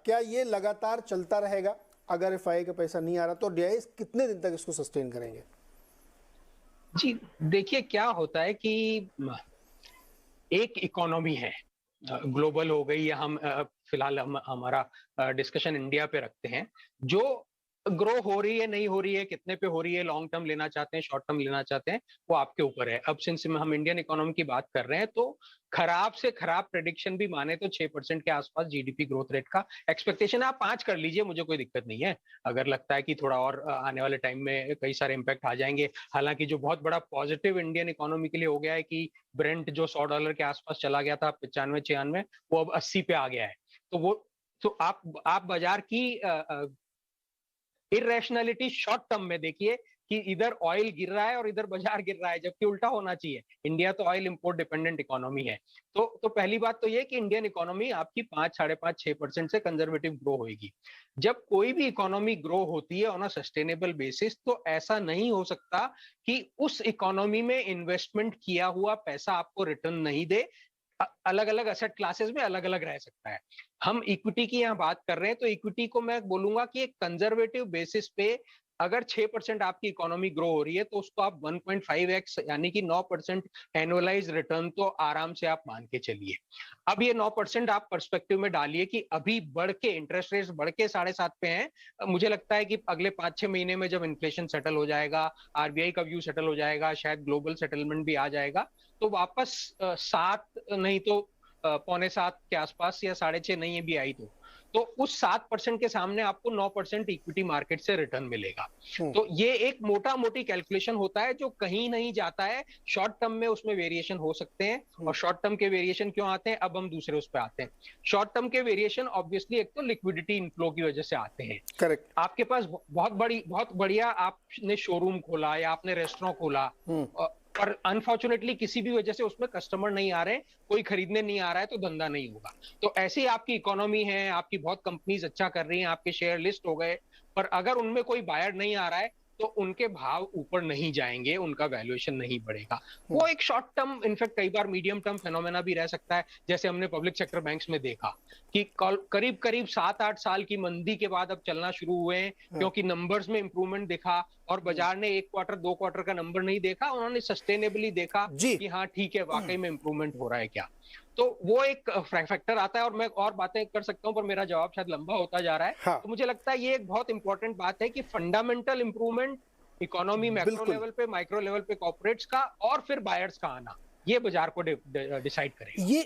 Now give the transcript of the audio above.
क्या ये लगातार चलता रहेगा? अगर एफआई का पैसा नहीं आ रहा तो डीआई कितने दिन तक इसको सस्टेन करेंगे? जी देखिए, क्या होता है कि एक इकोनॉमी है, ग्लोबल हो गई, या हम फिलहाल हमारा डिस्कशन इंडिया पे रखते हैं, जो ग्रो हो रही है, नहीं हो रही है, कितने पे हो रही है, लॉन्ग टर्म लेना चाहते हैं, शॉर्ट टर्म लेना चाहते हैं, वो आपके ऊपर है। अब सिंस हम इंडियन इकोनॉमी की बात कर रहे हैं, तो खराब से खराब प्रेडिक्शन भी माने तो 6% के आसपास जीडीपी ग्रोथ रेट का एक्सपेक्टेशन। आप 5 कर लीजिए, मुझे कोई दिक्कत नहीं है। अगर लगता है कि थोड़ा और आने वाले टाइम में कई सारे इम्पैक्ट आ जाएंगे, हालांकि जो बहुत बड़ा पॉजिटिव इंडियन इकोनॉमी के लिए हो गया है कि ब्रेंट जो $100 के आसपास चला गया था 95-96, वो अब 80 पे आ गया है। तो आप बाजार की इरेशनैलिटी शॉर्ट टर्म में देखिए कि इधर ऑयल गिर रहा है और इधर बाजार गिर रहा है, जबकि उल्टा होना चाहिए। इंडिया तो ऑयल इंपोर्ट डिपेंडेंट इकोनॉमी है। तो पहली बात तो ये कि इंडियन इकोनॉमी आपकी 5, 5.5-6% से कंजर्वेटिव ग्रो होगी। जब कोई भी इकोनॉमी ग्रो होती है ऑन अ सस्टेनेबल बेसिस, तो ऐसा नहीं हो सकता कि उस इकोनॉमी में इन्वेस्टमेंट किया हुआ पैसा आपको रिटर्न नहीं दे। अलग अलग एसेट क्लासेस में अलग अलग रह सकता है। हम इक्विटी की यहाँ बात कर रहे हैं, तो इक्विटी को मैं बोलूंगा कि एक कंजर्वेटिव बेसिस पे अगर 6% आपकी इकोनॉमी ग्रो हो रही है, तो उसको आप 1.5x यानी कि 9% एनुअलाइज रिटर्न तो आराम से आप मान के चलिए। अब ये 9% आप पर्सपेक्टिव में डालिए कि अभी बढ़ के इंटरेस्ट रेट्स बढ़ के 7.5 पे हैं। मुझे लगता है कि अगले 5-6 महीने में जब इन्फ्लेशन सेटल हो जाएगा, आरबीआई का व्यू सेटल हो जाएगा, शायद ग्लोबल सेटलमेंट भी आ जाएगा, तो वापस 7 नहीं तो 6.75 के आसपास, या 6.5 नहीं है भी आई तो उस 7% के सामने आपको 9% इक्विटी मार्केट से रिटर्न मिलेगा। तो ये एक मोटा मोटी कैलकुलेशन होता है जो कहीं नहीं जाता है। शॉर्ट टर्म में उसमें वेरिएशन हो सकते हैं, और शॉर्ट टर्म के वेरिएशन क्यों आते हैं, अब हम दूसरे उस पर आते हैं। शॉर्ट टर्म के वेरिएशन ऑब्वियसली एक तो लिक्विडिटी इनफ्लो की वजह से आते हैं। करेक्ट। आपके पास बहुत बढ़िया आपने शोरूम खोला या आपने रेस्टोरेंट खोला, पर अनफॉर्चुनेटली किसी भी वजह से उसमें कस्टमर नहीं आ रहे, कोई खरीदने नहीं आ रहा है, तो धंधा नहीं होगा। तो ऐसे ही आपकी इकोनॉमी है, आपकी बहुत कंपनीज अच्छा कर रही हैं, आपके शेयर लिस्ट हो गए, पर अगर उनमें कोई बायर नहीं आ रहा है, तो उनके भाव ऊपर नहीं जाएंगे, उनका वैल्यूएशन नहीं बढ़ेगा। वो एक शॉर्ट टर्म, इनफैक्ट कई बार मीडियम टर्म फेनोमेना भी रह सकता है, जैसे हमने पब्लिक सेक्टर बैंक्स में देखा कि करीब करीब 7-8 साल की मंदी के बाद अब चलना शुरू हुए हैं, क्योंकि नंबर्स में इंप्रूवमेंट दिखा, और बाजार ने 1 क्वार्टर 2 क्वार्टर का नंबर नहीं देखा, उन्होंने सस्टेनेबली देखा कि हाँ ठीक है, वाकई में इंप्रूवमेंट हो रहा है क्या। तो वो एक फैक्टर आता है, और मैं और बातें कर सकता हूं, पर मेरा जवाब शायद लंबा होता जा रहा है। हाँ। तो मुझे लगता है ये एक बहुत इंपॉर्टेंट बात है कि fundamental improvement, economy macro level पे, माइक्रो लेवल पे कॉर्पोरेट्स का, और फिर बायर्स का आना, ये बाजार को डिसाइड करेगा। ये